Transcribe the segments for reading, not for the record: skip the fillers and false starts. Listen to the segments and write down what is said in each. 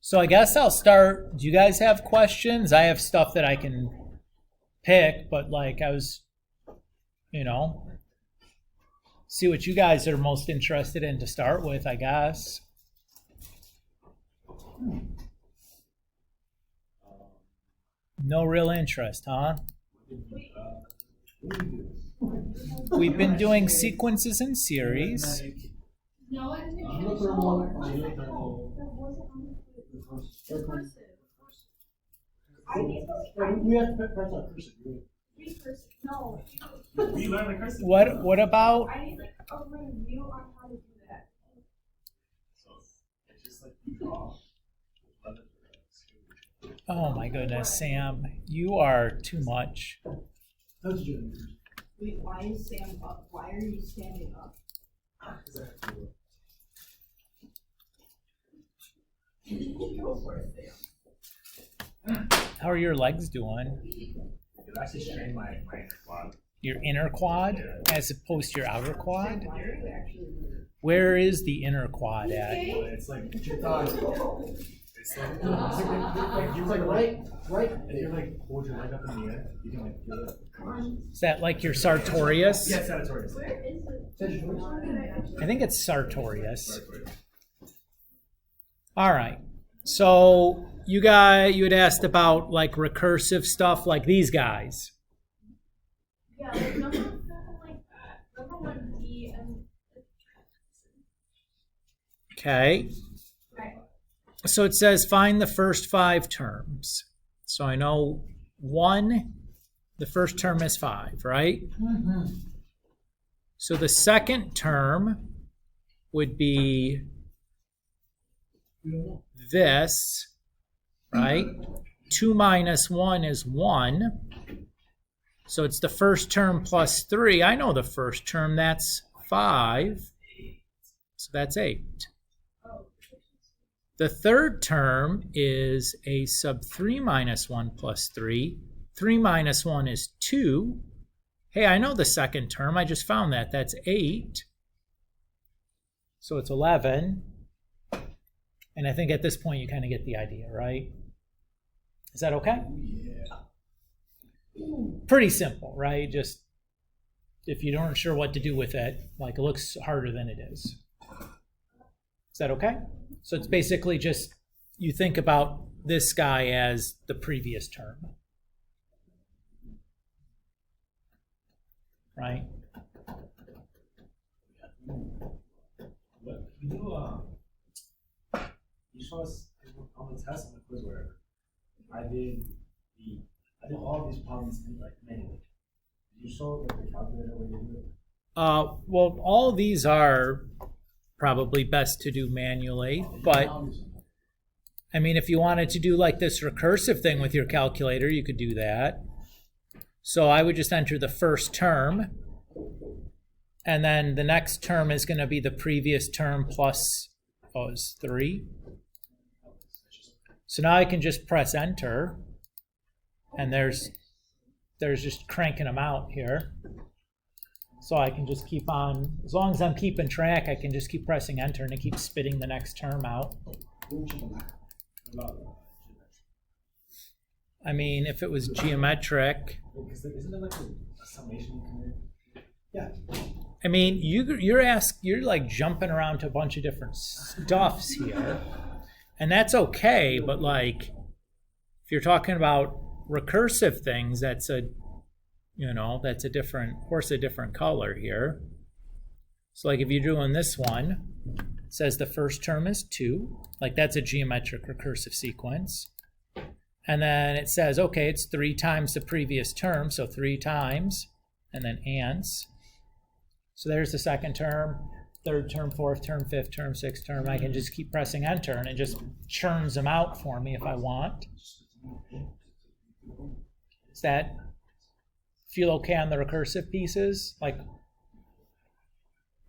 So I guess I'll start. Do you guys have questions? I have stuff that I can pick, but like I was, you know, see what you guys are most interested in to start with, I guess. No real interest, huh? We've been doing sequences and series. No, I didn't. We have to press our cursive. No. We learn the cursive. What about I need like a review on how to do that. So it's just like you draw. oh my goodness, Sam, you are too much. That's good. Wait, why is Sam up? Why are you standing up? Go for it, Sam. How are your legs doing? It actually strained my inner quad. Your inner quad as opposed to your outer quad? Why are you actually here? Where is the inner quad at? It's like It's your thigh. it's like It's like right. if you like hold your leg up in the air, you can like feel it. Is that like your sartorius? Yes, sartorius. Where is it? I think it's sartorius. All right. So you had asked about like recursive stuff like these guys. Yeah, like number one D and Okay. right. So it says find the first 5 terms. So I know 1, the first term is 5, right? So the second term would be this, right? 2 minus 1 is 1. So it's the first term plus 3. I know the first term, that's 5. So that's 8. The third term is a sub 3 minus 1 plus 3. 3 minus 1 is 2. Hey, I know the second term. I just found that. That's 8. So it's 11. And I think at this point you kind of get the idea, right? Is that okay? Pretty simple, right? Just if you aren't sure what to do with it, like it looks harder than it is. Is that okay? So it's basically just you think about this guy as the previous term, right? What you show us on the test on the quiz where I did all of these problems in like manually. Did you show like the calculator way to do it? Well, all these are probably best to do manually, but I mean, if you wanted to do like this recursive thing with your calculator, you could do that. So I would just enter the first term, and then the next term is going to be the previous term plus, is 3. So now I can just press enter, and there's just cranking them out here. So I can just keep on, as long as I'm keeping track, I can just keep pressing enter and it keeps spitting the next term out. I mean, if it was geometric, Isn't there like a summation you can do? Yeah. I mean, you're like jumping around to a bunch of different stuffs here, and that's okay. But like, if you're talking about recursive things, that's a different horse, a different color here. So like if you're doing this one, it says the first term is 2. Like that's a geometric recursive sequence. And then it says, okay, it's 3 times the previous term, so 3 times, and then ants. So there's the second term, third term, fourth term, fifth term, sixth term. I can just keep pressing enter and it just churns them out for me if I want. Does that feel okay on the recursive pieces? Like,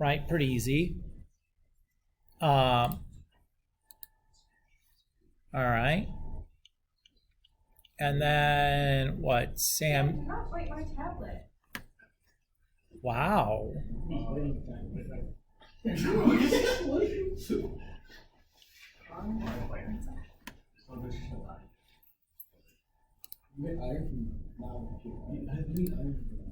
right, pretty easy. All right. And then what, Sam? Not quite my tablet. Wow. nutrition of iron. You get iron from now. I need iron from now.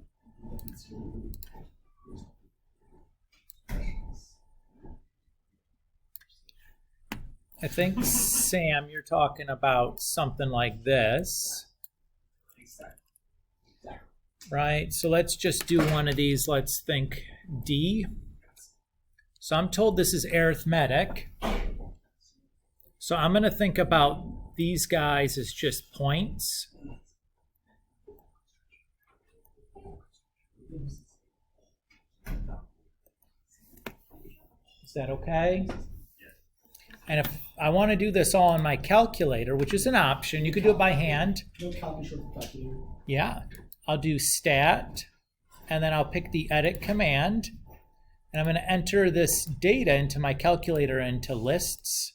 I think, Sam, you're talking about something like this, Exactly. right? So let's just do one of these. Let's think D. So I'm told this is arithmetic. So I'm going to think about these guys as just points. Is that okay? And if I want to do this all on my calculator, which is an option, you could do it by hand. No calculator for calculator. Yeah, I'll do stat, and then I'll pick the edit command, and I'm going to enter this data into my calculator into lists.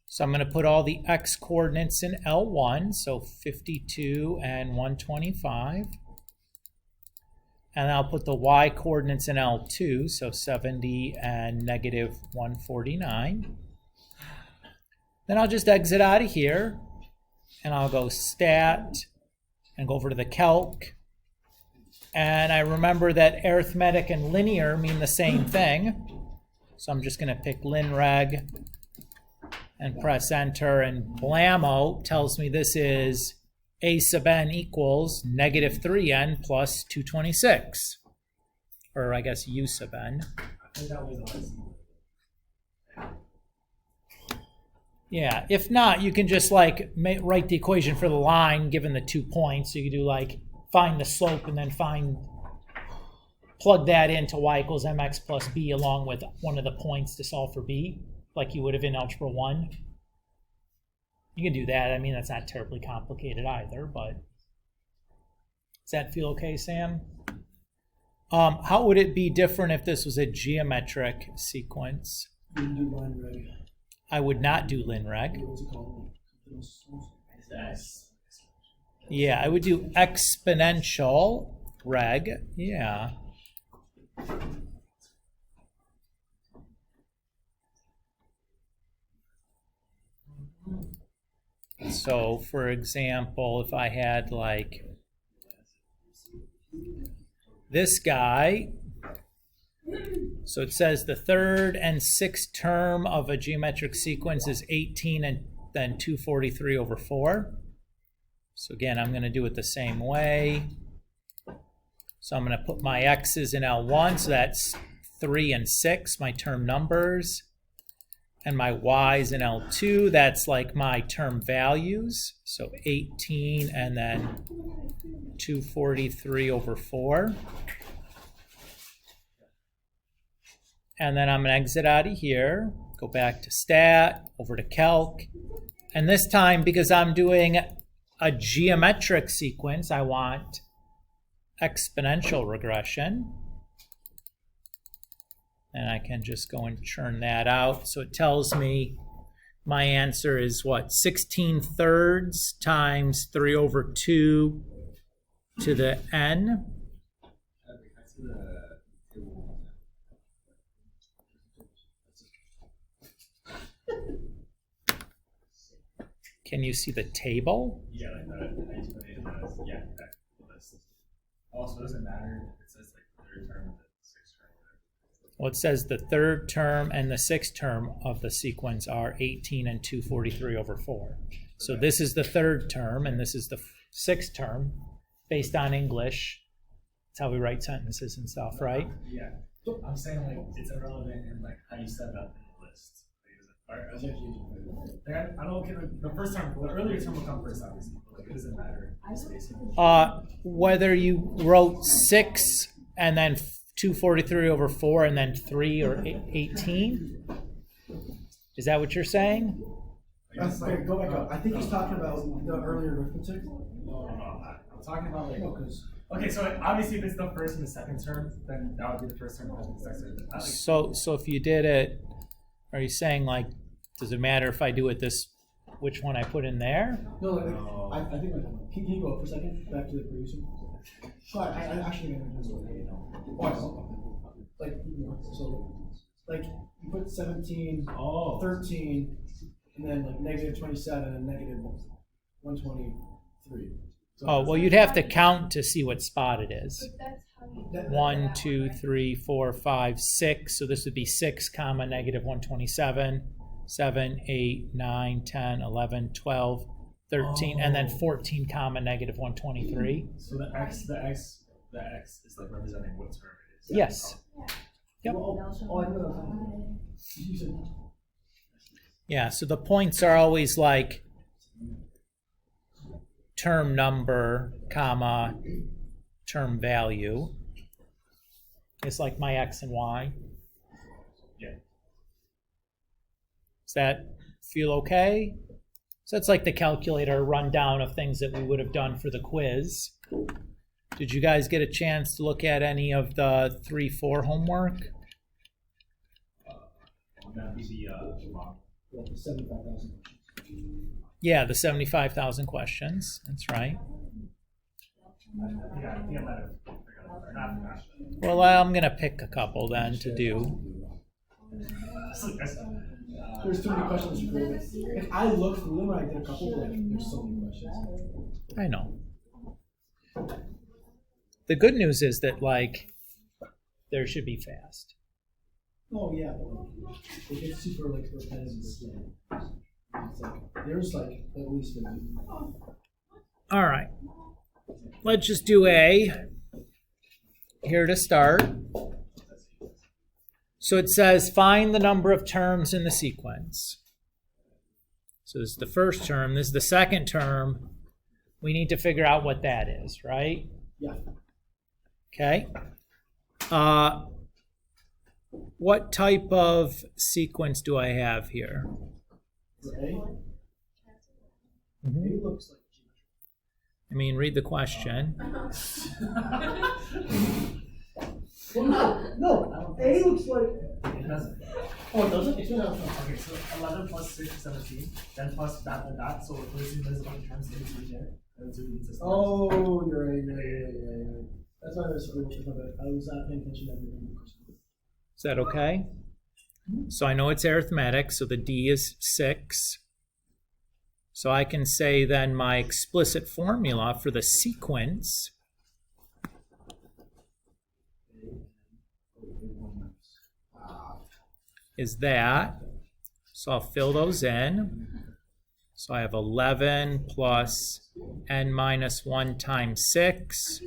So I'm going to put all the x coordinates in L1, so 52 and 125. And I'll put the y coordinates in L2, so 70 and negative 149. Then I'll just exit out of here, and I'll go stat, and go over to the calc. And I remember that arithmetic and linear mean the same thing. So I'm just going to pick linreg and press enter, and blammo tells me this is a sub n equals negative 3n plus 226. Or I guess u sub n. I think that was awesome. Yeah, if not, you can just like write the equation for the line given the 2 points. So you can do like find the slope and then plug that into y equals mx plus b along with one of the points to solve for b, like you would have in Algebra 1. You can do that. I mean, that's not terribly complicated either, but does that feel okay, Sam? How would it be different if this was a geometric sequence? You can do line reg. I would not do linreg. What's it called? Yeah, I would do exponential reg. Yeah. So, for example, if I had like this guy, so it says the third and sixth term of a geometric sequence is 18 and then 243 over 4. So again, I'm going to do it the same way. So I'm going to put my x's in L1, so that's 3 and 6, my term numbers. And my y's in L2, that's like my term values. So 18 and then 243 over 4. And then I'm going to exit out of here, go back to stat, over to calc. And this time, because I'm doing a geometric sequence, I want exponential regression. And I can just go and churn that out. So it tells me my answer is what? 16 thirds times 3 over 2 to the n. Can you see the table? Yeah, like that. Yeah, that list. Also, doesn't matter if it says like third term of the sixth term. Well, it says the third term and the sixth term of the sequence are 18 and 243 over 4. So this is the third term, and this is the sixth term, based on English. That's how we write sentences and stuff, right? Yeah. I'm saying like it's irrelevant in like how you set it up in the list. I don't care. The first term, the earlier term will come first, obviously. But like it doesn't matter. Whether you wrote 6 and then 243 over 4 and then 3 or 18? Is that what you're saying? Wait, go back up. I think he's talking about the earlier arithmetic. No, I'm talking about like. Okay, so obviously if it's the first and the second term, then that would be the first term and the second term. So if you did it, are you saying like, does it matter if I do it this, which one I put in there? No, like, I think can you go up for a second? Back to the previous one. So I actually am going to do it now. Like, so, like, you put 17, 13, and then like negative 27 and negative 123. So Oh, well, you'd have to count to see what spot it is. But that's how you. That- 1, 2, 3, 4, 5, 6. So this would be 6, comma, negative 127, 7, 8, 9, 10, 11, 12, 13, and then 14, comma, negative 123. So the x is like representing what term it is. Yes. Yep. Oh, I know. You said Yeah, so the points are always like term number, comma, term value. It's like my x and y. Yeah. Does that feel okay? So it's like the calculator rundown of things that we would have done for the quiz. Did you guys get a chance to look at any of the 3-4 homework? That'd be the well, 75,000. Yeah, the 75,000 questions. That's right. I think I might have forgotten or not forgotten. Well, I'm going to pick a couple then to do. There's too many questions to go with. Like, I looked through them and I did a couple, but like, there's so many questions. I know. The good news is that, like, there should be fast. Oh yeah, but like, it gets super like repetitive. It's like there's like at least 50. All right. Let's just do A here to start. So it says find the number of terms in the sequence. So this is the first term. This is the second term. We need to figure out what that is, right? Yeah. Okay. What type of sequence do I have here? For A, Mhm. A looks like I mean, read the question. well, no. A looks like. It doesn't. Oh, it doesn't. It's not. Okay, so 11 plus 6 is 17, then plus that and that, so replacing there's a bunch of terms in between there. And it's really consistent. Oh, you're right. Yeah. That's why I was I was not paying attention to everything. Is that okay? So I know it's arithmetic, so the D is 6. So I can say then my explicit formula for the sequence is that. So I'll fill those in. So I have 11 plus n minus 1 times 6,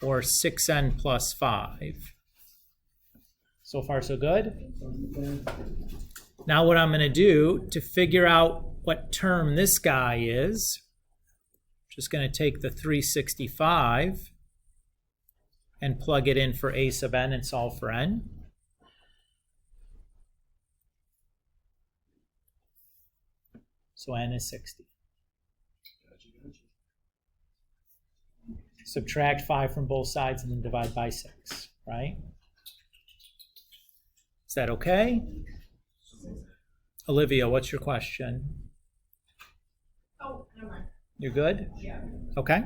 or 6n plus 5. So far, so good? Now what I'm going to do to figure out what term this guy is, just going to take the 365 and plug it in for a sub n and solve for n. So n is 60. Subtract 5 from both sides and then divide by 6, right? Is that okay? Olivia, what's your question? Oh, never mind. You're good? Yeah. Okay.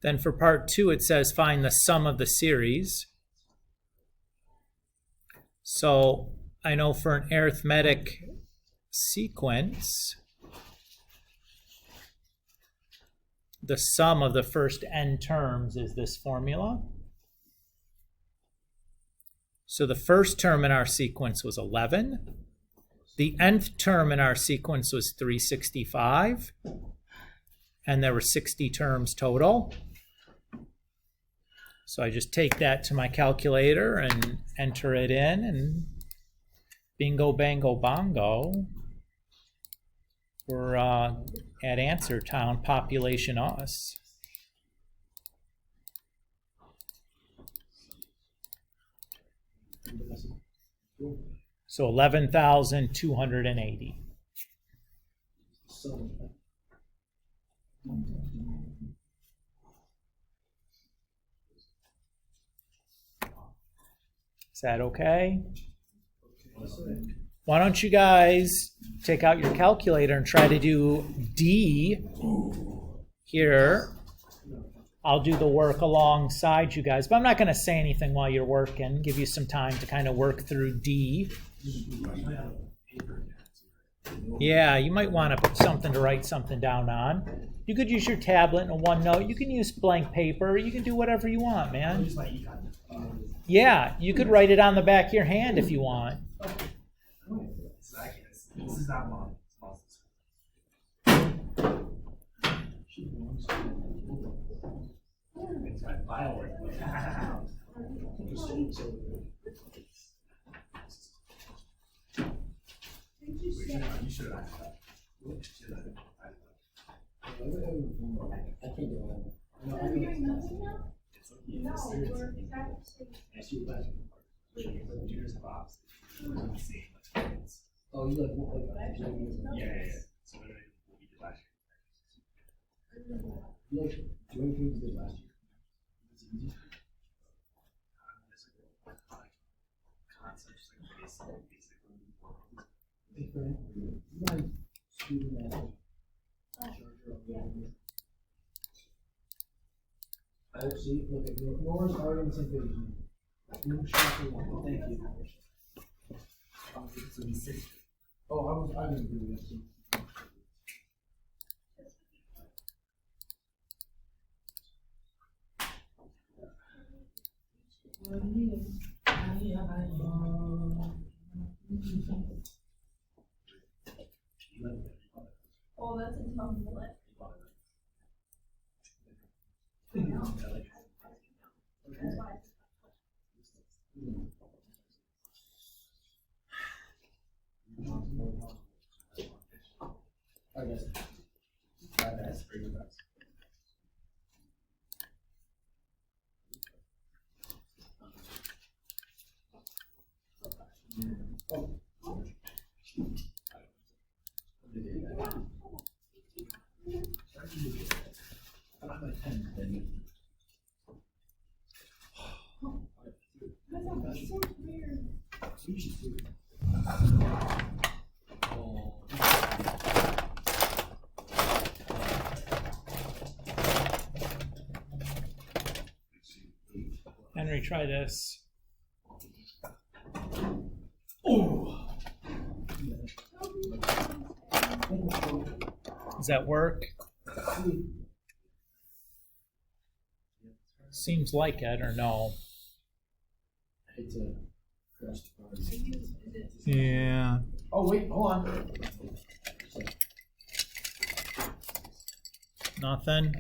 Then for part 2, it says find the sum of the series. So I know for an arithmetic sequence, the sum of the first n terms is this formula. So the first term in our sequence was 11. The nth term in our sequence was 365. And there were 60 terms total. So I just take that to my calculator and enter it in, and bingo, bango, bongo. We're at Answer Town, population us. So 11,280. So, Is that okay? Why don't you guys take out your calculator and try to do D here. I'll do the work alongside you guys, but I'm not going to say anything while you're working. Give you some time to kind of work through D. I have a paper too. Yeah, you might want to put something to write something down on. You could use your tablet and a OneNote. You can use blank paper. You can do whatever you want, I'll man. use my econ. Yeah, you could write it on the back of your hand if you want. This is not long. It's my file work. You should have. I can't do it. No, Are we doing nothing now? It's No, we're back. actually better. Computers have ops. Oh, you like Yeah. So what we did last year. you like doing things you did last year? It's easy. Concepts like basic. Different. You might student that. I see. Look at Nora's already in the same page as me. No shopping. Thank you. So he's 6. Oh, I didn't agree with that too. Oh, that's a tough one. That's fine. I guess. That's pretty good. That's so weird. Henry, try this. Does that work? Seems like it, or no? I hate to crash the car. Yeah. Oh, wait, hold on. Nothing?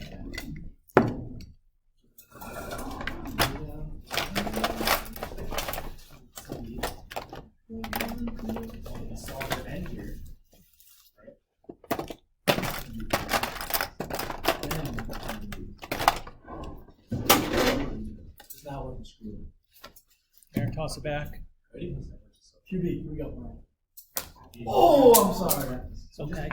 Solve the end here. It's not working screw. Here, toss it back. Ready? QB, here we go. Oh, I'm sorry. It's okay.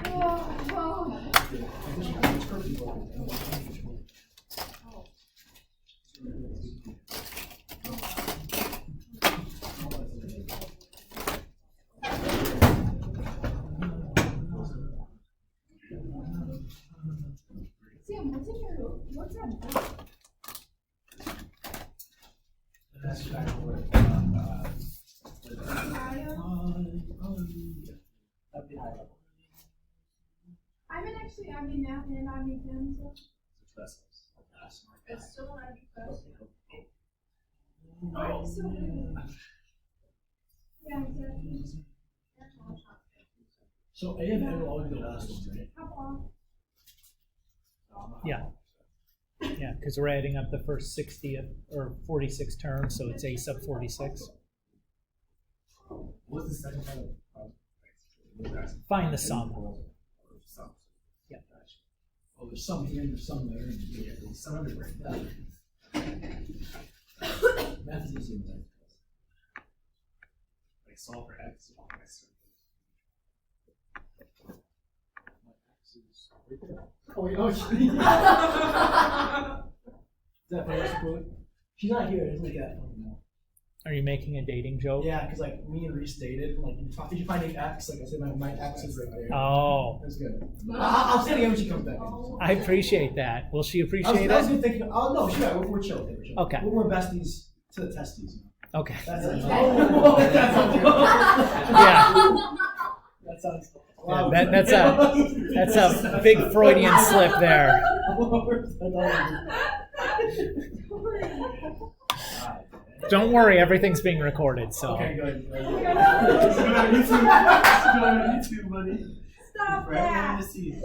Sam, what's that book? That's back to work. I mean math and I mean chem, so it's still an IB class. Yeah, exactly. So A and N will always be the last one, right? How long? Yeah. Yeah, because we're adding up the first 60 or 46 terms, so it's A sub 46. What's the second part of Find the sum. Sum. Yeah. Oh, there's some here and there's some there. Yeah, there's some other brain. Math is easy in that. Like solve for X. Oh, wait, oh, is that funny? She's not here, isn't it? That funny now. Are you making a dating joke? Yeah, because like me and Reese dated, like if you find an X, like I said, my X is right there. Oh, That's good. I'll say it again when she comes back. I appreciate that. Will she I was appreciate just it? thinking, oh no, sure, we're chill. We're chill. Okay. We're besties to the testes. Okay. That sounds. Oh, that sounds good. Yeah. That sounds. Yeah, that's a big Freudian slip there. Don't worry, everything's being recorded. So. Okay, good. It's going on YouTube. It's going on YouTube, buddy. Stop For everyone that. to see.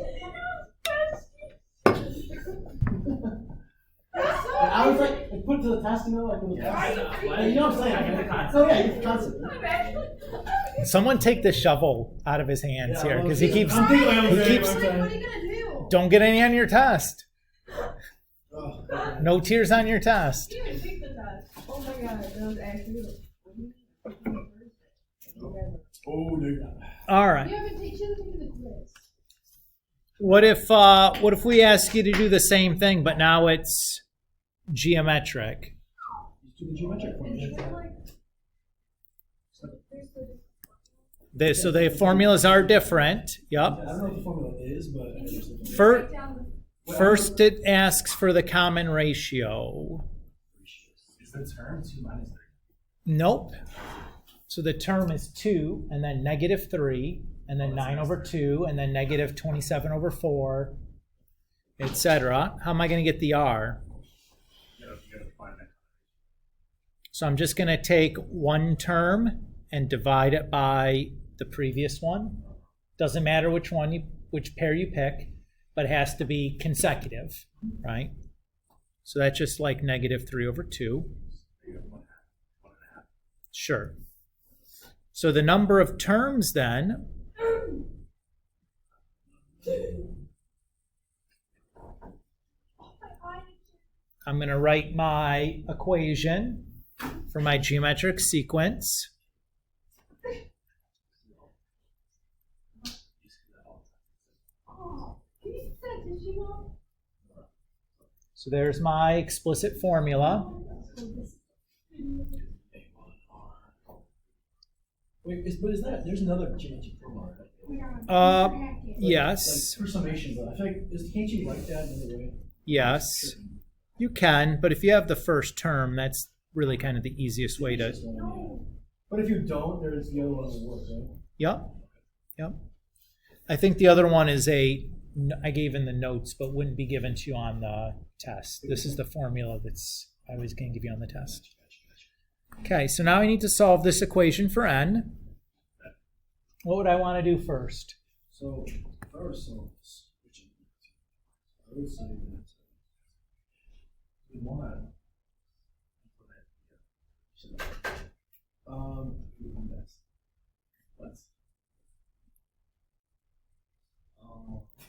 I was like, put it to the test, you know, like when the test. You know what I'm saying? I get the concept. Oh yeah, you get the concept. Someone take the shovel out of his hands here because he keeps. I'm thinking my own he thing, keeps- I'm What are trying. you gonna do? Don't get any on your test. Oh, No tears on your test. You didn't even take the test. Oh my god, that was actually. oh, dude. All right. You haven't taken the quiz. What if we ask you to do the same thing, but now it's geometric? Do the geometric formation. So the formulas are different. I Yep. don't know what the formula is, but I just First, it asks for the common ratio. Is the term 2 minus 3? Nope. So the term is 2, and then negative 3, and then 9 over 2, and then negative 27 over 4, etc. How am I going to get the r? You gotta find that. So I'm just going to take one term and divide it by the previous one. Doesn't matter which pair you pick, but it has to be consecutive, right? So that's just like negative 3 over 2. Sure. So the number of terms then I'm going to write my equation for my geometric sequence. Oh, can you use that tissue roll? So there's my explicit formula. Wait, but is that there's another geometric formula? Right? Yes, Like for summation, but I feel like can't you write that another way? yes, you can, but if you have the first term, that's really kind of the easiest way to. But if you don't, there's the other one that works, right? Yep. I think the other one is I gave in the notes, but wouldn't be given to you on the test. This is the formula I was going to give you on the test. Okay, so now I need to solve this equation for n. What would I want to do first? So first, I would say that We want let's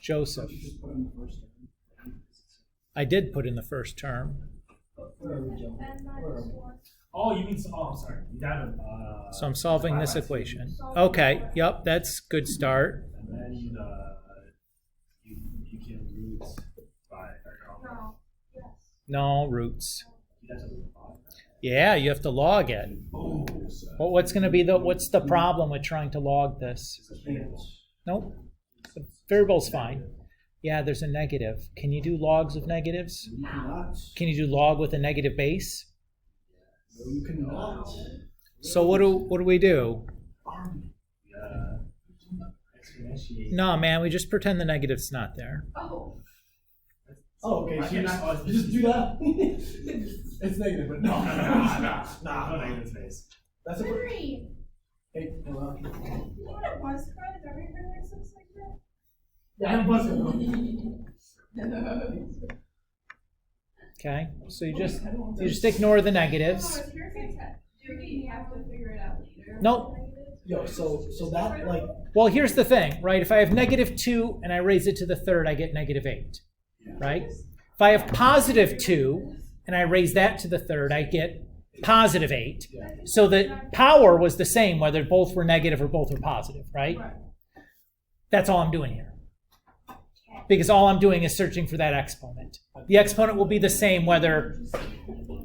Joseph. just put in the first term. I did put in the first term. Where are we jumping? Where are we? Oh, you mean, I'm sorry. You got So I'm solving this equation. Okay, yep, that's good start. And then you can root by, No. Yes. No, roots. you have to root 5. Yeah, you have to log it. Oh, Well, what's the problem with trying to log this? Nope. The variable's fine. Yeah, there's a negative. Can you do logs of negatives? You cannot. Can you do log with a negative base? No, you cannot. So what do we do? Exponentiate. No, man, we just pretend the negative's not there. Oh. Oh, okay. I So you cannot- just do that. It's negative, but no. No negative space. That's a. Henry, Hey, hold on. you know what a buzz cut is? Every Henry looks like that? Yeah, I have a buzzer. Okay, so you just ignore the negatives. No, it's your concept. Do we have to figure it out later? Nope. Yo, so that like Well, here's the thing, right? If I have negative 2 and I raise it to the third, I get negative 8, right? If I have positive 2 and I raise that to the third, I get positive 8. So the power was the same whether both were negative or both were positive, right? Right. That's all I'm doing here. Because all I'm doing is searching for that exponent. The exponent will be the same whether,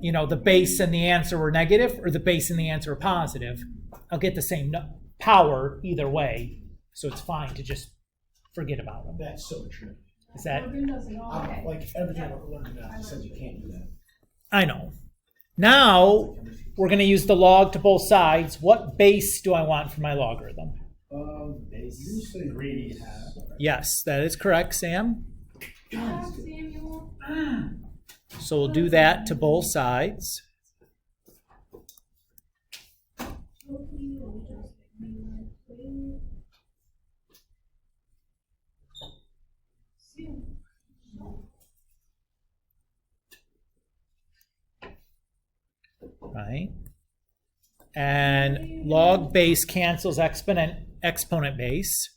the base and the answer were negative or the base and the answer were positive. I'll get the same power either way, so it's fine to just forget about them. that's so true. Is that? Logan does it all. Okay. Like everything I've learned about says you can't do that. I know. Now, we're going to use the log to both sides. What base do I want for my logarithm? Base You say 3 half. Yes, that is correct, Sam. Yeah, Samuel. So we'll do that to both sides. Right? And log base cancels exponent base.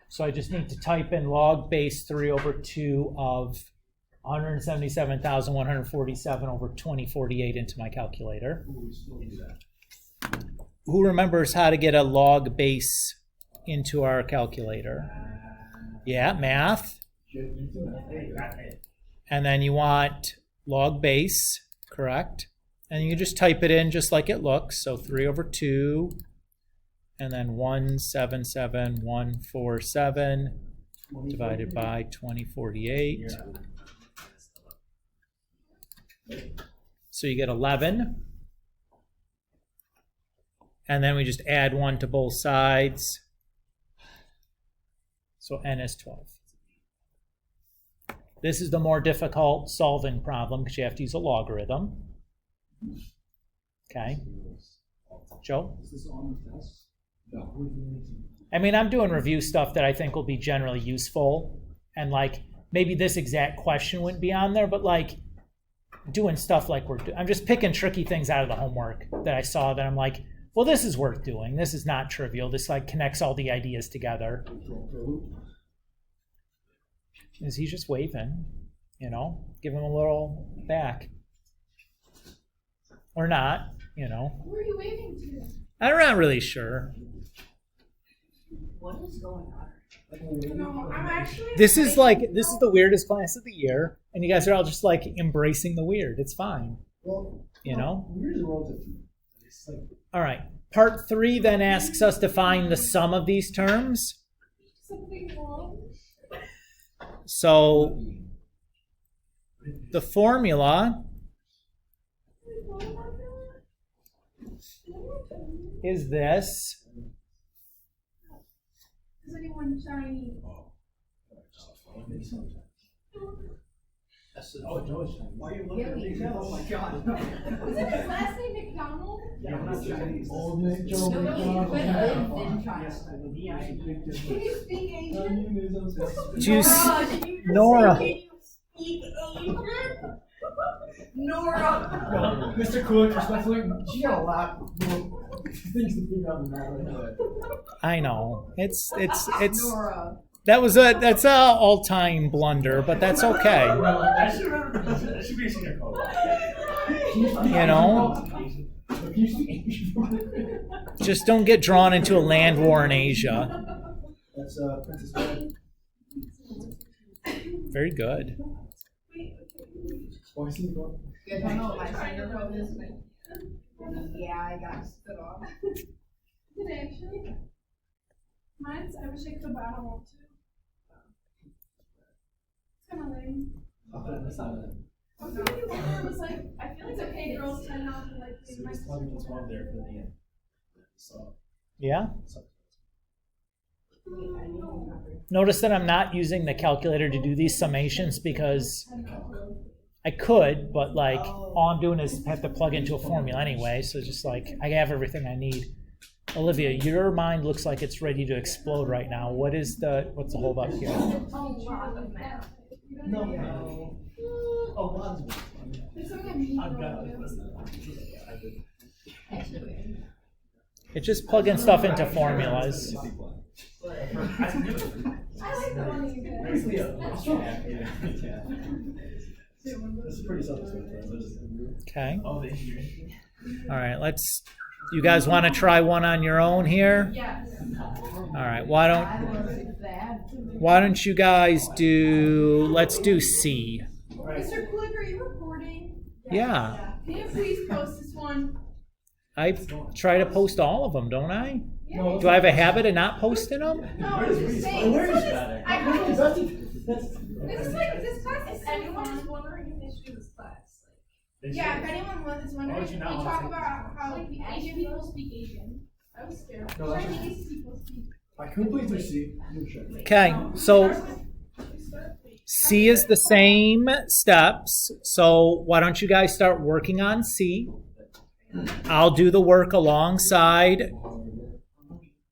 So I just need to type in log base 3 over 2 of 177,147 over 2048 into my calculator. Who remembers how to get a log base into our calculator? Yeah, math. And then you want log base, correct? And you just type it in just like it looks. So 3 over 2, and then 177,147 divided by 2048. So you get 11. And then we just add 1 to both sides. So n is 12. This is the more difficult solving problem because you have to use a logarithm. Okay. Joe? Is this on the test? No. I mean, I'm doing review stuff that I think will be generally useful. And like, maybe this exact question wouldn't be on there, but like doing stuff like I'm just picking tricky things out of the homework that I saw that I'm like, well, this is worth doing. This is not trivial. This like connects all the ideas together. Is he just waving? You know, give him a little back. Or not, you know. Who are you waving to? I'm not really sure. What is going on? No, I'm actually. This is the weirdest class of the year, and you guys are all just like embracing the weird. It's fine. Well, You know? weird is relative. It's like, All right. Part 3 then asks us to find the sum of these terms. Something wrong. So the formula is this. Is anyone shiny? Oh, Joe's Chinese. why are you looking at me? Oh my god. Isn't his last name McDonald? Yeah, I'm not Chinese. Old Nick, Joe, No, you McDonald. could live in China. Yes, I live in China. Can you speak Asian? Juice. Nora, did you just Nora. say, can you speak Asian? Nora. Mr. Cook, respectfully, she got a lot more things to figure out than that right now. I know. It's Nora. that's a all-time blunder, but that's okay. I should remember. That should be a senior code. You know? Can you speak English? Just don't get drawn into a land war in Asia. That's Princess Bride. Very good. Spicy, bro. You guys don't know what my senior code is? Yeah, I got spit off. Did it actually? Mine's, I wish I could have bought them all too. It's kind of lame. That's not it. I was thinking it was like, I feel it's okay, girls tend not to like do my sister. there for the end. So. Yeah? Notice that I'm not using the calculator to do these summations because I could, but like all I'm doing is have to plug into a formula anyway. So just like I have everything I need. Olivia, your mind looks like it's ready to explode right now. What's the hold up here? A lot of math. No. Oh, God's There's something I need I've to got do. It's just plugging stuff into formulas. I like the one that you did. This is pretty self-explanatory. Okay. Oh, they hear. All right, you guys want to try one on your own here? Yes. All right, why I wasn't bad. don't you guys let's do C. Mr. Kluger, are you recording? Yeah. Can you please post this one? I try to post all of them, don't I? Yeah. Do I have a habit of not posting them? No, I'm just saying. Where This is one that? I That's this is like this class. If anyone is wondering if they should do the Yeah, if anyone is wondering, Why would we you not wanna talk take about this how Like, Asian people speak Asian. I was scared. No, that's just- Chinese people speak. Alright, can we please do C? Do check. Okay, so C is the same steps. So why don't you guys start working on C? I'll do the work alongside.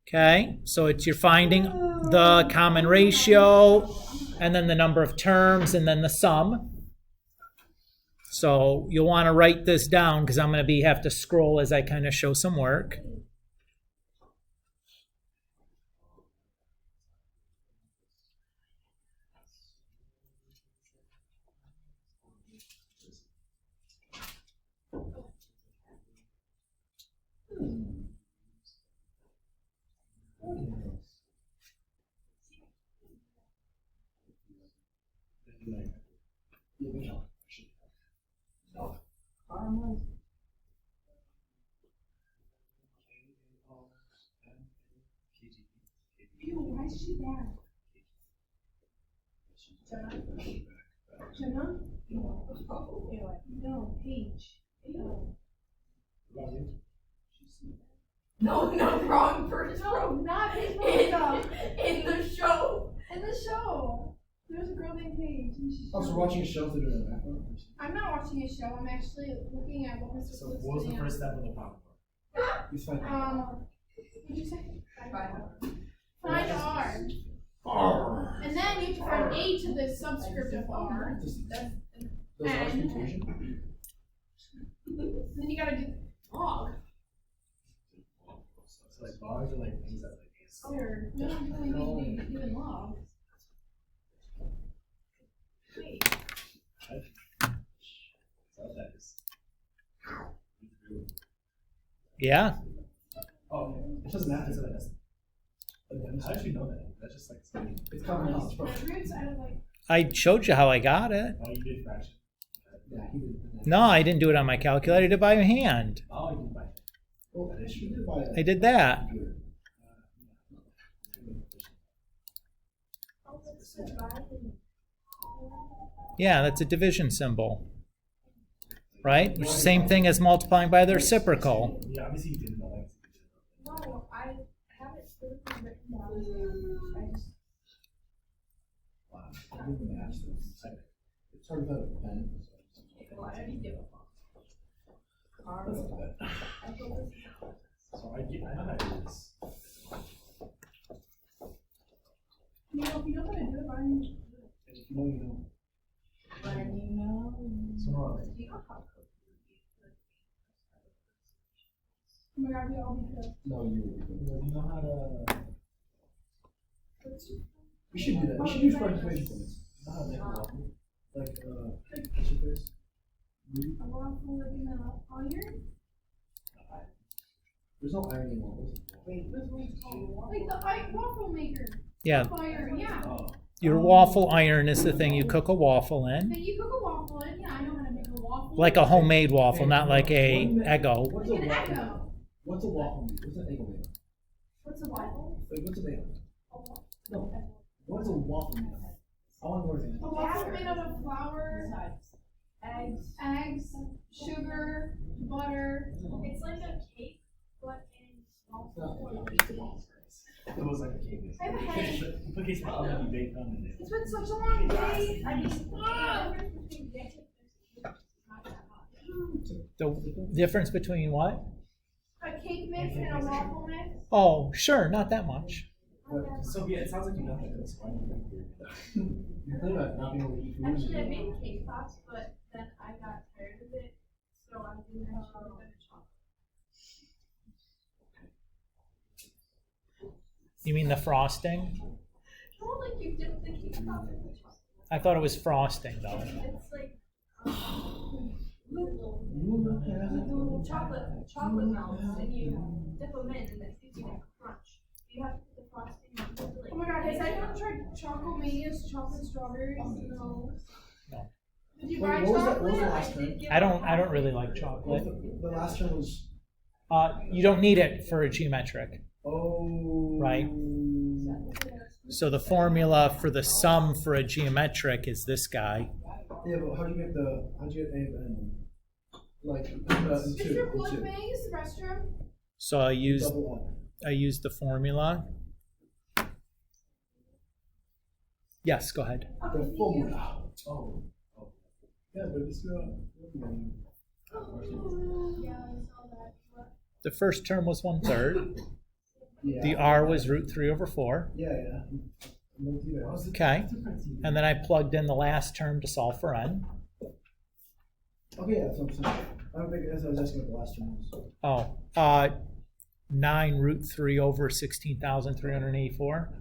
Okay, so it's you're finding the common ratio, and then the number of terms, and then the sum. So you'll want to write this down because I'm going to have to scroll as I kind of show some work. Ew, why is she bad? Jenna? No, Paige. Ew. No, no, wrong person. No, not Paige In, Melissa. in the show. In the show, there's a girl named Paige, and she's. Oh, so we're watching a show through the background? I'm not watching a show. I'm actually looking at what Mr. So what was the first step of the problem? He's fine. What'd you say? Find Find R. And then you have to find A to the subscript of R. Does That's, ours confusion? then you gotta do log. So like bars are like things that like. Or, no, you really need to do even log. Wait. That's what that is. Yeah. Oh, okay. It doesn't matter. That's what that is. How did you know that? That's just like something. It's common knowledge, bro. Roots, I don't like. I showed you how I got it. Oh, you did fraction. Yeah, he did. No, I didn't do it on my calculator. I did it by hand. Oh, you did by. Well, she did by I did that. computer. Yeah, that's a division symbol. Right? Which is the same thing as multiplying by the reciprocal. Yeah, obviously you didn't know that. No, I have it physically written down. I just. Wow, I didn't match this. It's hard without a pen. Well, I already did. That's not bad. So I know how to do this. You know, if you don't want to do it, I'm. If you know, you know. When you know. So more like. You know how. Oh my god, we all be good. No, You know how to. we should do that. We should use fragmentation points. You know how to make a waffle? Like, what's your face? A waffle like in the iron? There's no iron in waffles. Wait, That's what it's called. Like the waffle maker. Yeah, Iron, yeah. Oh. your waffle iron is the thing you cook a waffle in. Then you cook a waffle in. Yeah, I know how to make a waffle. Like a homemade waffle, not like a Eggo. What's Like a an waffle? Eggo. What's a waffle made? What's an egg made? What's a waffle? Like, what's it made of? A waffle. No. What is a waffle made of? I want to know A waffle made out of flour, eggs, sugar, butter. It's like a cake, but in waffle. It was like a cake. I have a headache. The cookies probably be baked on in it. It's been such a long day. I mean, The difference between what? A cake mix and a waffle mix. Oh, sure, not that much. So yeah, it sounds like you know how to do this. Why don't you You're thinking about not being able to eat food. actually, I made cake pops, but then I got tired of it, so I didn't have chocolate. You mean the frosting? I don't think you dip the cake pop in the chocolate. I thought it was frosting though. It's like little chocolate melts, and you dip them in, and it gives you that crunch. You have to put the frosting on. Like, Oh my god, has anyone tried Chocomania's chocolate strawberries? No. No. Did you Wait, buy what was that- chocolate? what was the last term? I don't really like Well, chocolate. the last term was. You don't need it for a geometric. Oh. Right. So the formula for the sum for a geometric is this guy. Yeah, but how'd you get A of N? Like, Is two, your clothes two. may I use the restroom? So I used Double the formula. Yes, go ahead. F. The formula. Oh. Yeah, but it's not. Yeah, I saw that. The first term was 1/3. Yeah. The R was root 3 over 4. Yeah. I'm with you there. Okay. And then I plugged in the last term to solve for n. Okay, yeah, that's what I'm saying. I don't think that's what I was asking about the last one. Oh, 9 root 3 over 16,384.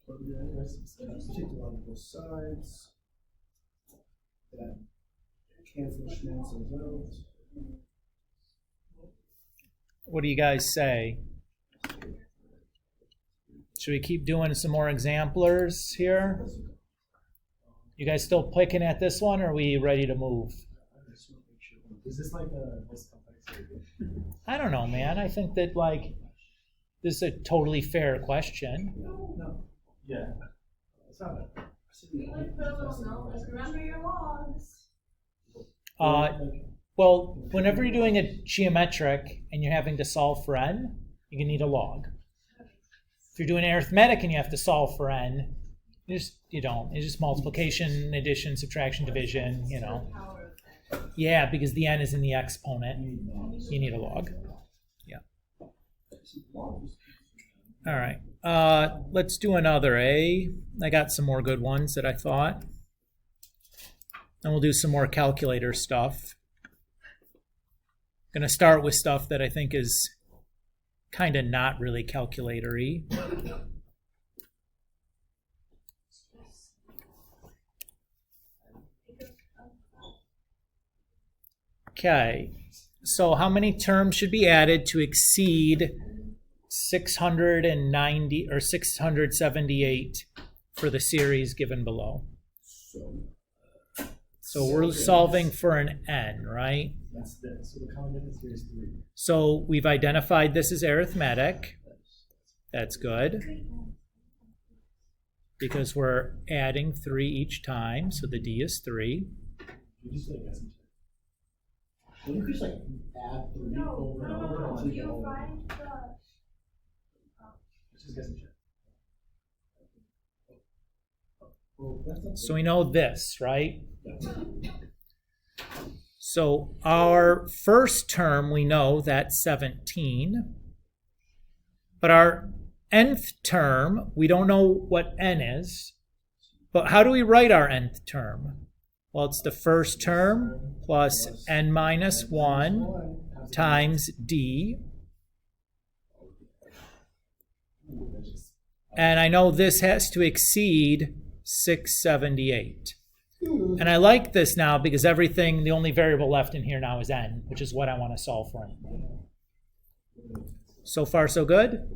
Take the line on both sides. That cancel cancels out. What do you guys say? Should we keep doing some more exemplars here? You guys still picking at this one, or are we ready to move? Is this like the most complex? I don't know, man. I think that, like, this is a totally fair question. No. Yeah. It's not bad. You like put a little note, like remember your logs. Well, whenever you're doing a geometric and you're having to solve for n, you can need a log. If you're doing arithmetic and you have to solve for n, you don't. It's just multiplication, addition, subtraction, division, you know. Yeah, because the n is in the exponent. You need a log. Yeah. All right. Let's do another A. I got some more good ones that I thought. And we'll do some more calculator stuff. Going to start with stuff that I think is kind of not really calculator-y. Okay, so how many terms should be added to exceed 690 or 678 for the series given below? So we're solving for an n, right? That's this. So the common difference here is 3. So we've identified this as arithmetic. That's good. Because we're adding 3 each time, so the d is 3. You just like guess each Well, you could just like add 3 No, over and over no, until you get you all of find the, Let's just guess each other. Well, that's not So we know this, right? Yeah. So our first term, we know that's 17. But our nth term, we don't know what n is. But how do we write our nth term? Well, it's the first term plus n minus 1 times d. And I know this has to exceed 678. And I like this now because everything, the only variable left in here now is n, which is what I want to solve for. So far, so good?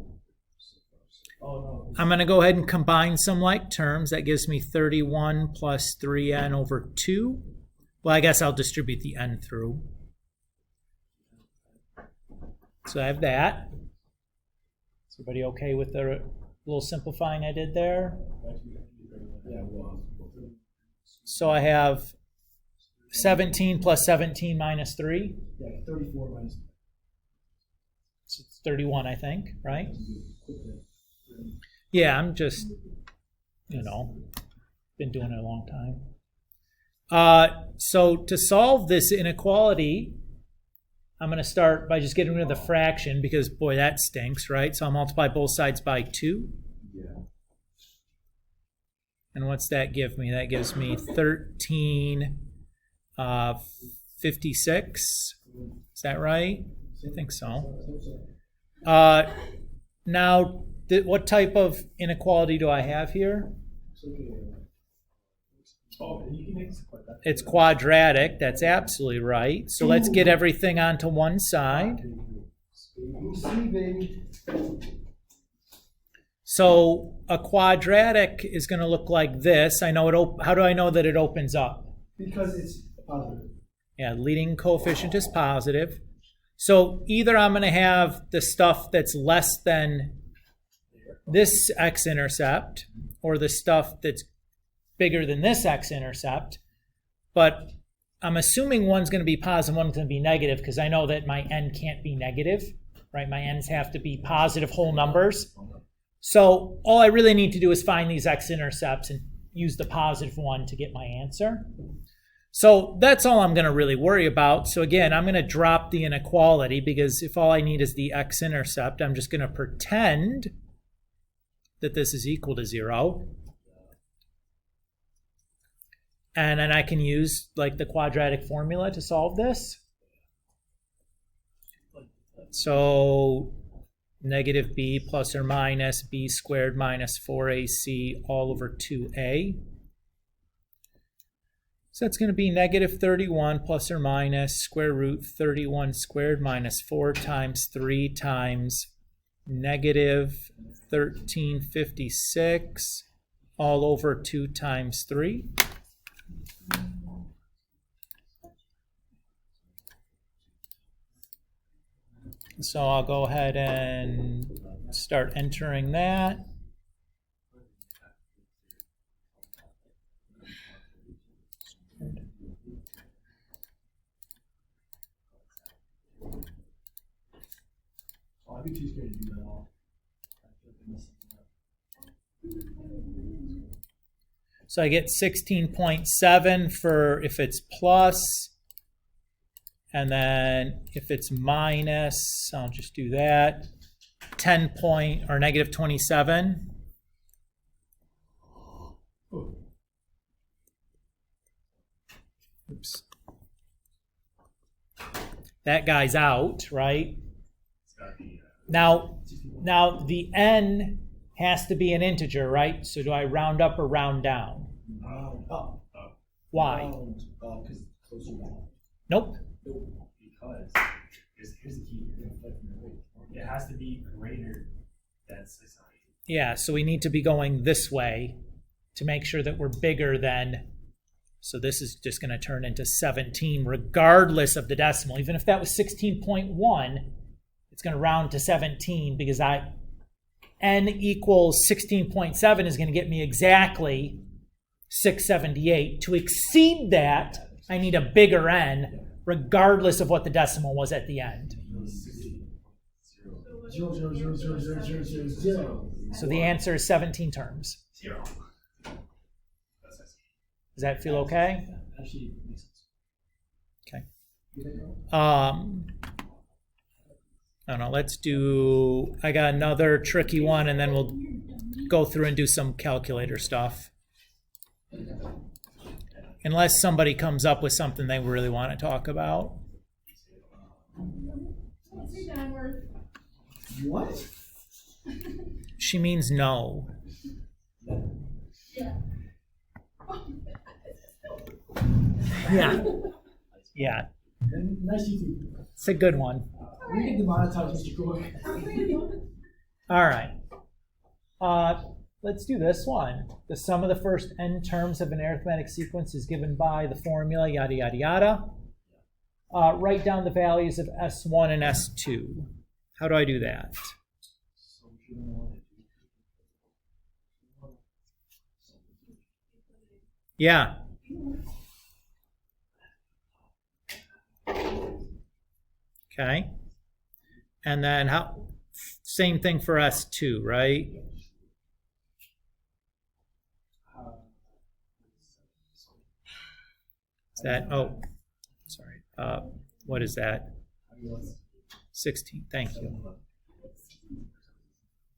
Oh, no. I'm going to go ahead and combine some like terms. That gives me 31 plus 3n over 2. Well, I guess I'll distribute the n through. So I have that. Is everybody okay with the little simplifying I did there? Yeah, well. So I have 17 plus 17 minus 3. Yeah, 34 minus. So it's 31, I think, right? Yeah, I'm just, been doing it a long time. So to solve this inequality, I'm going to start by just getting rid of the fraction because, boy, that stinks, right? So I'll multiply both sides by 2. Yeah. And what's that give me? That gives me 13, 56. Is that right? I think so. Now, what type of inequality do I have here? Oh, you can make this like that. It's quadratic. That's absolutely right. So let's get everything onto one side. See, baby. So a quadratic is going to look like this. I know it. How do I know that it opens up? Because it's positive. Yeah, leading coefficient is positive. So either I'm going to have the stuff that's less than this I'm assuming one's going to be positive, one's going to be negative, because I know that my n can't be negative, right? My n's have to be positive whole numbers. So all I really need to do is find these x-intercepts and use the positive one to get my answer. So that's all I'm going to really worry about. So again, I'm going to drop the inequality, because if all I need is the x-intercept, I'm just going to pretend that this is equal to 0. And then I can use like the quadratic formula to solve this. So negative b plus or minus b squared minus 4ac all over 2a. So that's going to be negative 31 plus or minus square root 31 squared minus 4 times 3 times negative 1356 all over 2 times 3. So I'll go ahead and start entering that. Oh, I'd be too scared to do that all. So I get 16.7 for if it's plus, and then if it's minus, I'll just do that. 10 point or negative 27. Oops. That guy's out, right? Now the n has to be an integer, right? So do I round up or round down? Up. Why? Because closer down. Nope. Because here's the key. It has to be greater than 600. Yeah, so we need to be going this way to make sure that we're bigger than, so this is just going to turn into 17 regardless of the decimal. Even if that was 16.1, it's going to round to 17 because n equals 16.7 is going to get me exactly 678. To exceed that, I need a bigger n regardless of what the decimal was at the end. 0, 0, 0, 0, 0, 0, 0, 0. So the answer is 17 terms. 0. Does that feel okay? Actually, makes sense. Okay. I don't know, let's do, I got another tricky one and then we'll go through and do some calculator stuff. Unless somebody comes up with something they really want to talk about. Let's do downward. What? She means no. Yeah. Yeah. Yeah. Nice YouTube. It's a good one. We can demonetize Mr. Cook. All right. Let's do this one. The sum of the first n terms of an arithmetic sequence is given by the formula, yada, yada, yada. Write down the values of S1 and S2. How do I do that? Yeah. Okay. And then how? Same thing for S2, right? Is that, oh, sorry. What is that? 16, thank you.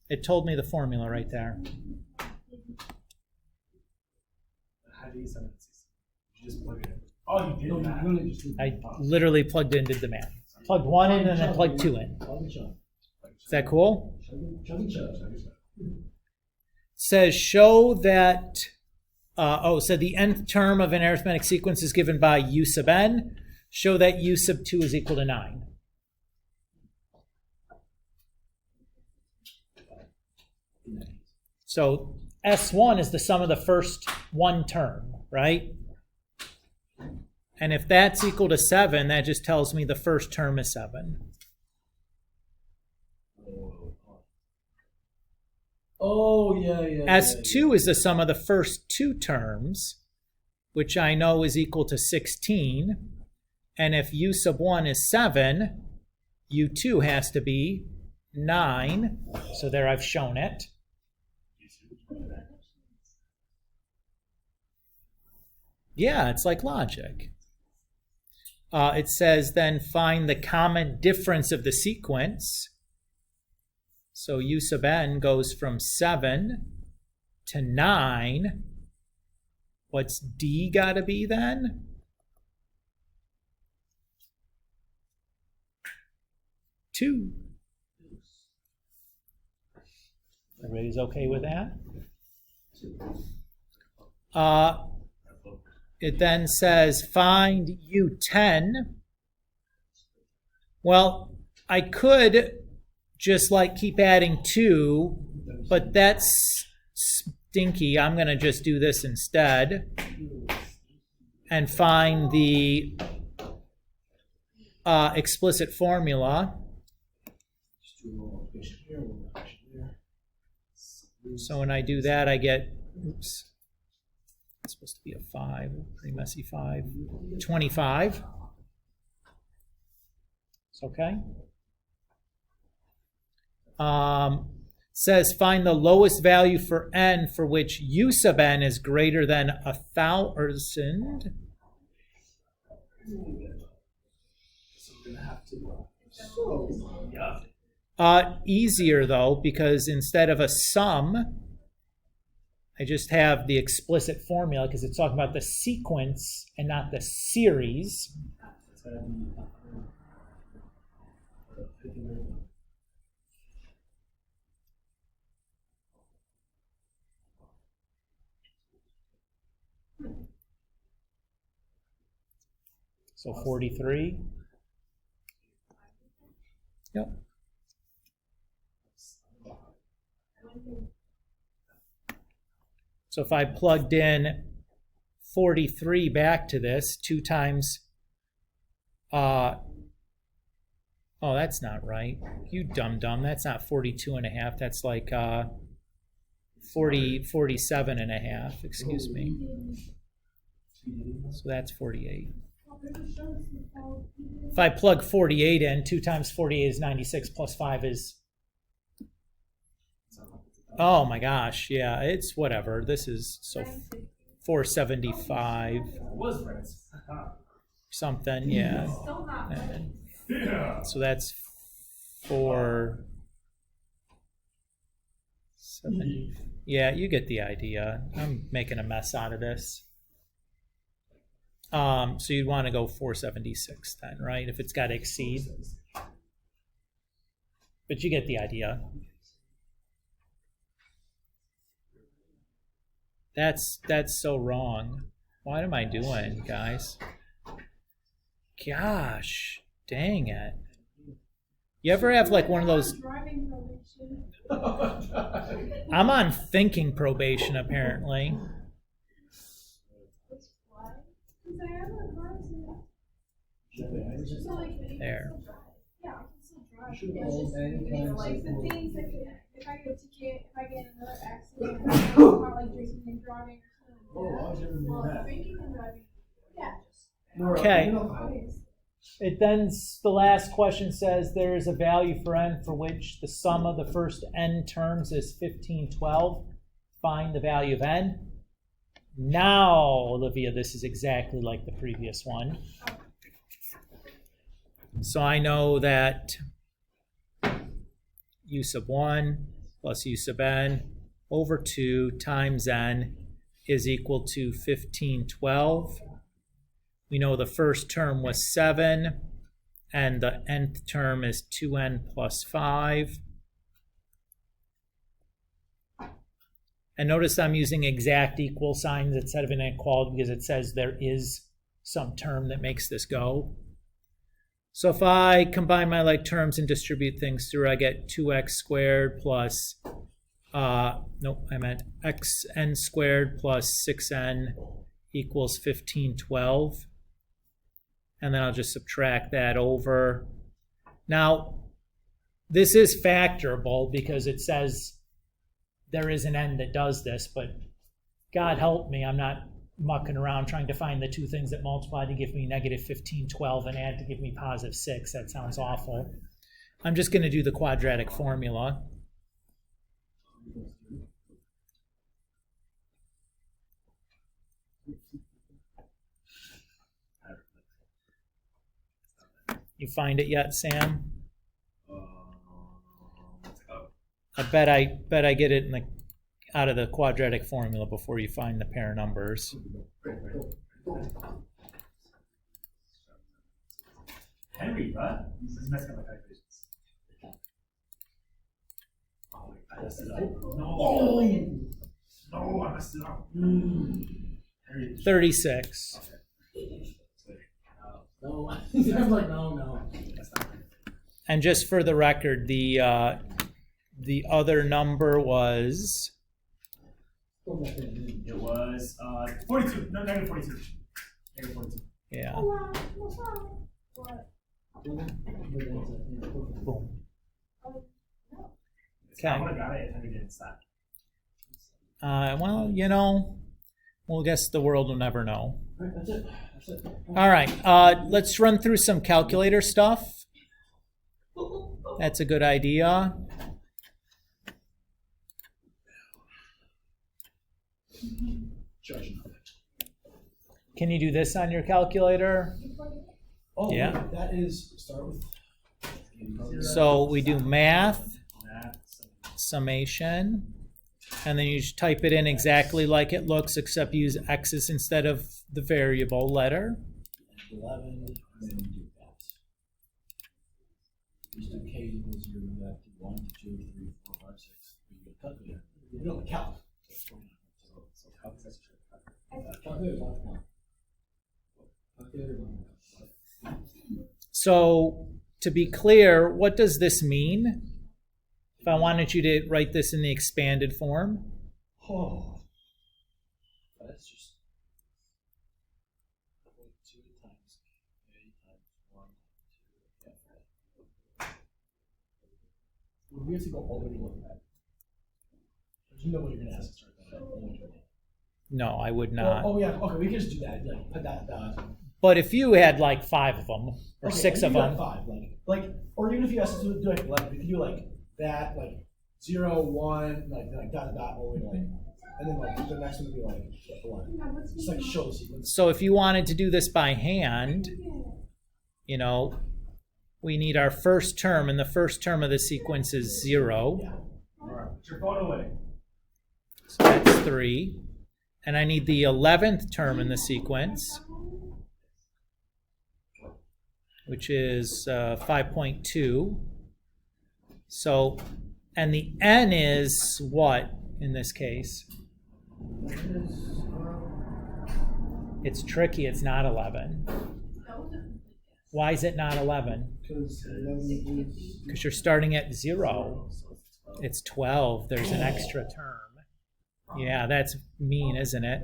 It told me the formula right there. How do you send it? You just plug it in. Oh, you No, did you that. really just do I literally plugged in, did the math. Plugged one in and then plugged two in. Is that cool? It says show that, so the nth term of an arithmetic sequence is given by u sub n. Show that u sub 2 is equal to 9. So S1 is the sum of the first one term, right? And if that's equal to 7, that just tells me the first term is 7. Oh, yeah. S2 is the sum of the first two terms, which I know is equal to 16. And if u sub 1 is 7, u2 has to be 9. So there I've shown it. Yeah, it's like logic. It says then find the common difference of the sequence. So u sub n goes from 7 to 9. What's d got to be then? Two. Everybody's okay with that? It then says find u10. Well, I could just like keep adding 2, but that's stinky. I'm going to just do this instead and find the explicit formula. So when I do that, I get, oops, it's supposed to be a 5, pretty messy 5, 25. It's okay. Says find the lowest value for n for which u sub n is greater than 1,000. Easier though, because instead of a sum, I just have the explicit formula because it's talking about the sequence and not the series. So 43. Yep. So if I plugged in 43 back to this, 2 times, oh, that's not right. You dum-dum, that's not 42.5, that's like 47.5, excuse me. So that's 48. If I plug 48 in, 2 times 48 is 96, plus 5 is, oh my gosh, yeah, it's whatever. This is so 475 something, yeah. So that's 470. Yeah, you get the idea. I'm making a mess out of this. So you'd want to go 476 then, right? If it's got to exceed. But you get the idea. That's so wrong. What am I doing, guys? Gosh, dang it. You ever have like one of those... I'm on thinking probation, apparently. There. Like the things that if I get a ticket, if I get another accident, or like drinking and driving or something. Well, drinking and driving. Yeah. Okay. It then, the last question says there is a value for n for which the sum of the first n terms is 1512. Find the value of n. Now, Olivia, this is exactly like the previous one. So I know that u sub 1 plus u sub n over 2 times n is equal to 1512. We know the first term was 7, and the nth term is 2n plus 5. And notice I'm using exact equal signs instead of an inequality because it says there is some term that makes this go. So if I combine my like terms and distribute things through, I get 2x squared plus, xn squared plus 6n equals 1512. And then I'll just subtract that over. Now, this is factorable because it says there is an n that does this, but God help me, I'm not mucking around trying to find the two things that multiply to give me negative 15, 12, and add to give me positive 6. That sounds awful. I'm just going to do the quadratic formula. You find it yet, Sam? I bet I get it in the out of the quadratic formula before you find the pair of numbers. Henry, what? He's messing up my calculations. Oh, I messed it up. No! No, I messed it up. Henry. 36. No. I'm like, no. That's not right. And just for the record, the other number was It was 42. No, negative 42. Negative 42. yeah. What? Boom. I Okay. would have got it if Henry didn't stop. Well, we'll guess the world will never know. Alright, that's it. All right. Let's run through some calculator stuff. That's a good idea. Judging. Can you do this on your calculator? Oh, Yeah. that is start with. So we do math, Math, summation, and then you just type it in exactly like it looks, except use x's instead of the variable letter. 11, and then you do that. Just do k equals 0, you have to 1 to 2 to 3, 4, 5, 6. You get a calculator. You don't count. so how does that show? Calculator, not count. Calculator, not count. So to be clear, what does this mean? If I wanted you to write this in the expanded form, Oh. That's just 2 times k times 1, 2, yeah. We have to go all the way to look at that. You know what you're going to ask to start that out. no, I would not. Oh, yeah, okay, we can just do that. Like, put that. But if you had like 5 of them or Okay, 6 of you got them, 5, like, or even if you ask us to do like 11, we can do like that, like 0, 1, like dot, all the way to like, and then like the next one would be like 1. Just like show the sequence. so if you wanted to do this by hand, we need our first term, and the first term of the sequence is 0. Yeah. Alright, put your phone away. So that's 3. And I need the 11th term in the sequence, which is 5.2. So, and the n is what in this case? It's tricky, it's not 11. Why is it not 11? Because 11 is. Because you're starting at 0. It's 12. There's an extra term. Yeah, that's mean, isn't it?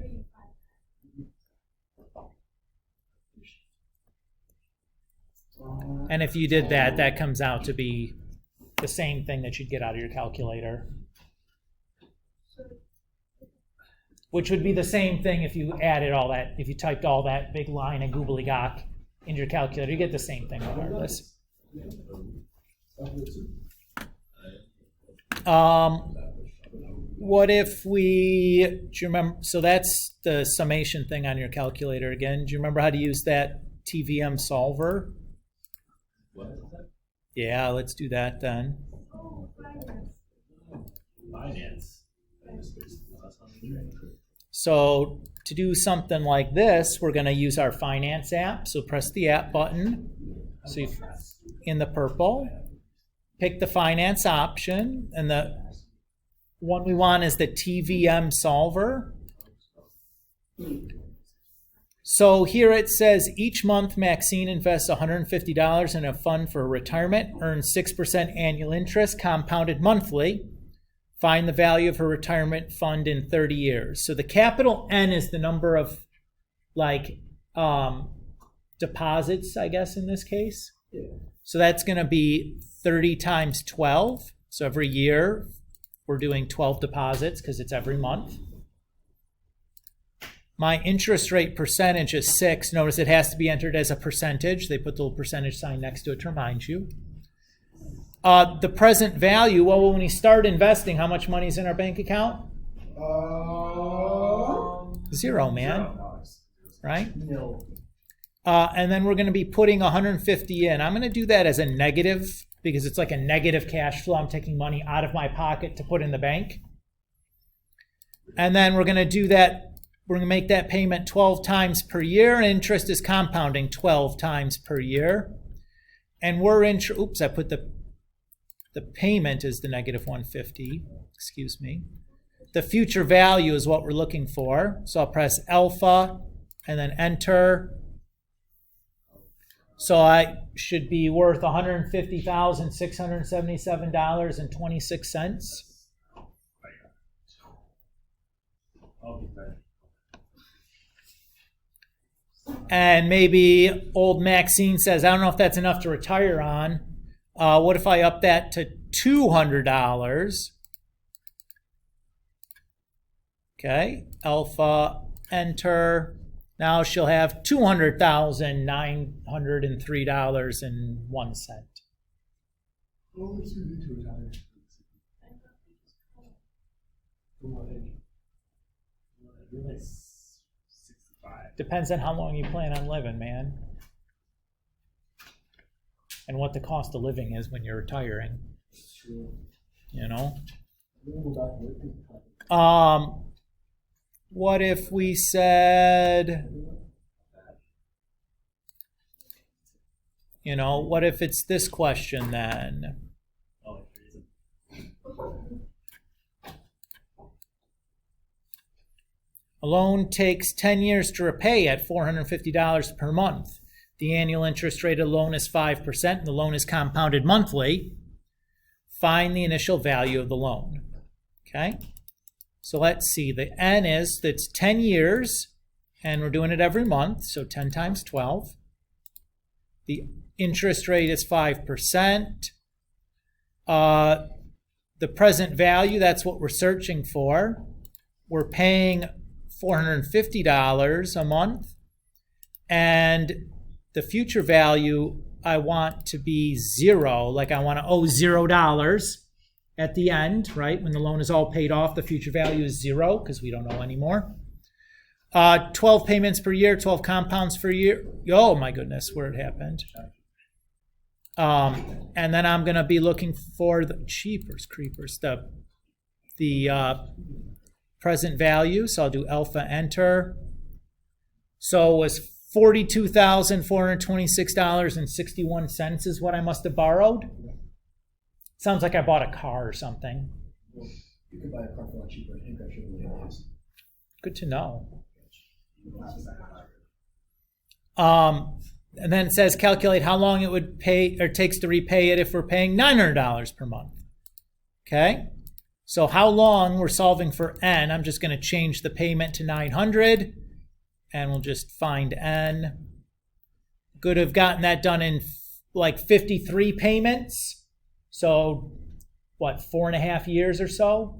And if you did that, that comes out to be the same thing that you'd get out of your calculator. Which would be the same thing if you added all that, if you typed all that big line of gobbledygook into your calculator, you get the same thing regardless. What if we, do you remember, so that's the summation thing on your calculator again. Do you remember how to use that TVM solver? What is that? Yeah, let's do that then. Finance. So to do something like this, we're going to use our finance app. So press the app button. So in the purple, pick the finance option, and the one we want is the TVM solver. So here it says each month Maxine invests $150 in a fund for retirement, earns 6% annual interest compounded monthly. Find the value of her retirement fund in 30 years. So the capital N is the number of deposits, I guess, in this case. Yeah. So that's going to be 30 times 12. So every year we're doing 12 deposits because it's every month. My interest rate percentage is 6. Notice it has to be entered as a percentage. They put the little percentage sign next to it to remind you. The present value, well, when we start investing, how much money is in our bank account? 0, man. Right? No. And then we're going to be putting 150 in. I'm going to do that as a negative because it's like a negative cash flow. I'm taking money out of my pocket to put in the bank. And then we're going to do that. We're going to make that payment 12 times per year. Interest is compounding 12 times per year. And we're oops, I put the payment is the negative 150. Excuse me. The future value is what we're looking for. So I'll press alpha and then enter. So I should be worth $150,677.26. And maybe old Maxine says, I don't know if that's enough to retire on. What if I up that to $200? Okay, alpha, enter. Now she'll have $200,903.01. What would you do to retire? For what age? You're like 65. Depends on how long you plan on living, man. And what the cost of living is when you're retiring. True. You know? We'll go back to it. What if we said, you know, what if it's this question then? Oh, crazy. A loan takes 10 years to repay at $450 per month. The annual interest rate of the loan is 5%, and the loan is compounded monthly. Find the initial value of the loan. Okay? So let's see. The N is, that's 10 years, and we're doing it every month, so 10 times 12. The interest rate is 5%. The present value, that's what we're searching for. We're paying $450 a month, and the future value I want to be 0, like I want to owe $0 at the end, right? When the loan is all paid off, the future value is 0 because we don't owe anymore. 12 payments per year, 12 compounds per year. Oh my goodness, where it happened. And then I'm going to be looking for the creepers, the present value. So I'll do alpha enter. So it was $42,426.61 is what I must have borrowed. Sounds like I bought a car or something. Well, you could buy a car for a lot cheaper. I think that should really is. Good to know. And then it says calculate how long it would pay or takes to repay it if we're paying $900 per month. Okay, so how long we're solving for N. I'm just going to change the payment to 900, and we'll just find N. Could have gotten that done in like 53 payments. So what, 4.5 years or so?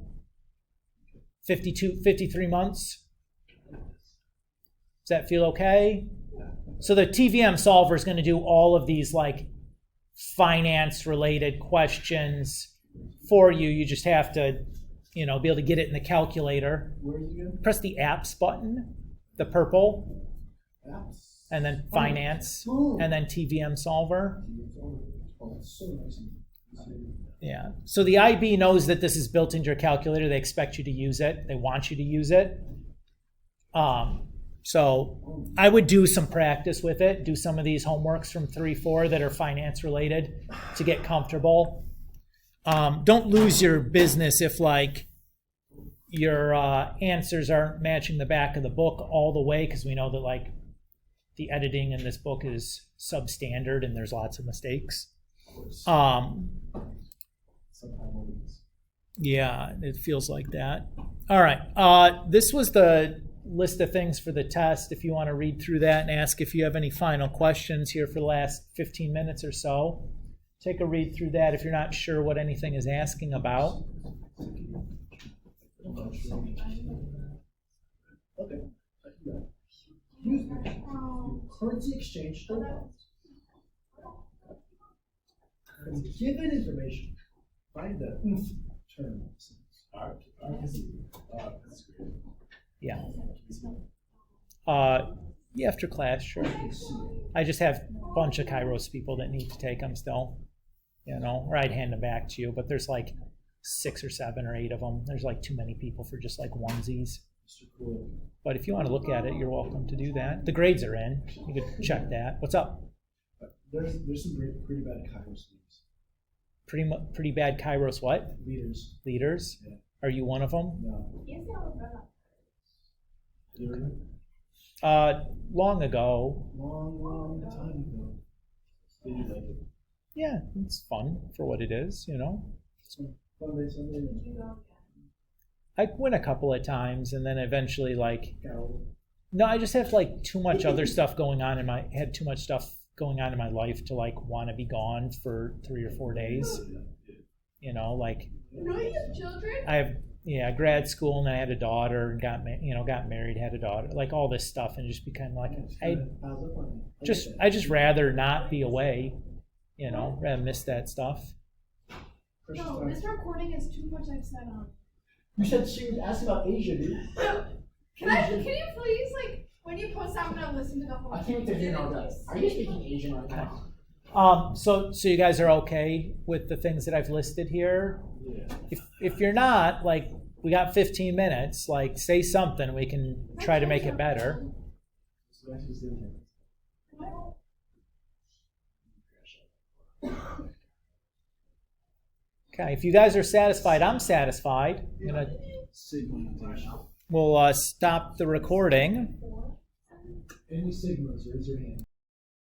53 months. Does that feel okay? So the TVM solver is going to do all of these like finance related questions for you. You just have to, be able to get it in the calculator. Where are you again? Press the apps button, the purple, Apps. and then finance, Oh. and then TVM solver. Oh, it's so nice. Yeah. So the IB knows that this is built into your calculator. They expect you to use it. They want you to use it. So I would do some practice with it. Do some of these homeworks from 3-4 that are finance related to get comfortable. Don't lose your business if like your answers aren't matching the back of the book all the way, because we know that like the editing in this book is substandard and there's lots of mistakes. Yeah, it feels like that. All right. This was the list of things for the test. If you want to read through that and ask if you have any final questions here for the last 15 minutes or so, take a read through that if you're not sure what anything is asking about. Okay. Currency exchange. So that- Given information, find the term. That's great. Yeah. Yeah, after class, sure. I just have a bunch of Kairos people that need to take them still, you know, or I'd hand them back to you, but there's like 6 or 7 or 8 of them. There's like too many people for just like onesies. Mr. Cool. But if you want to look at it, you're welcome to do that. The grades are in. You could check that. What's up? There's some pretty bad Kairos Pretty bad Kairos what? leaders. Leaders? Yeah. Are you one of them? No. Yes, that was better. Long ago. Long time ago. Did you like it? Yeah, it's fun for what it is, you know. Sunday. You know, I win a couple of times and then eventually like Carol. no, I just have like too much other stuff going on had too much stuff going on in my life to like want to be gone for 3 or 4 days. You know, like No, you have children? I have grad school and I had a daughter and got married, had a daughter, like all this stuff and just become like I just rather not be away, you know, rather miss that stuff. No, this recording is too much I've said on. You said she was asking about Asia, dude. Can you please, like, when you post that, I'm gonna listen to the whole I can't wait to hear all that. Are you speaking Asian right now? So you guys are okay with the things that I've listed here? Yeah. If you're not, like, we got 15 minutes, like, say something, we can try to make it better. So that's just the Okay, if you guys are satisfied, I'm satisfied. I'm gonna, Sigma. we'll stop the recording. Any Sigmas, raise your hand.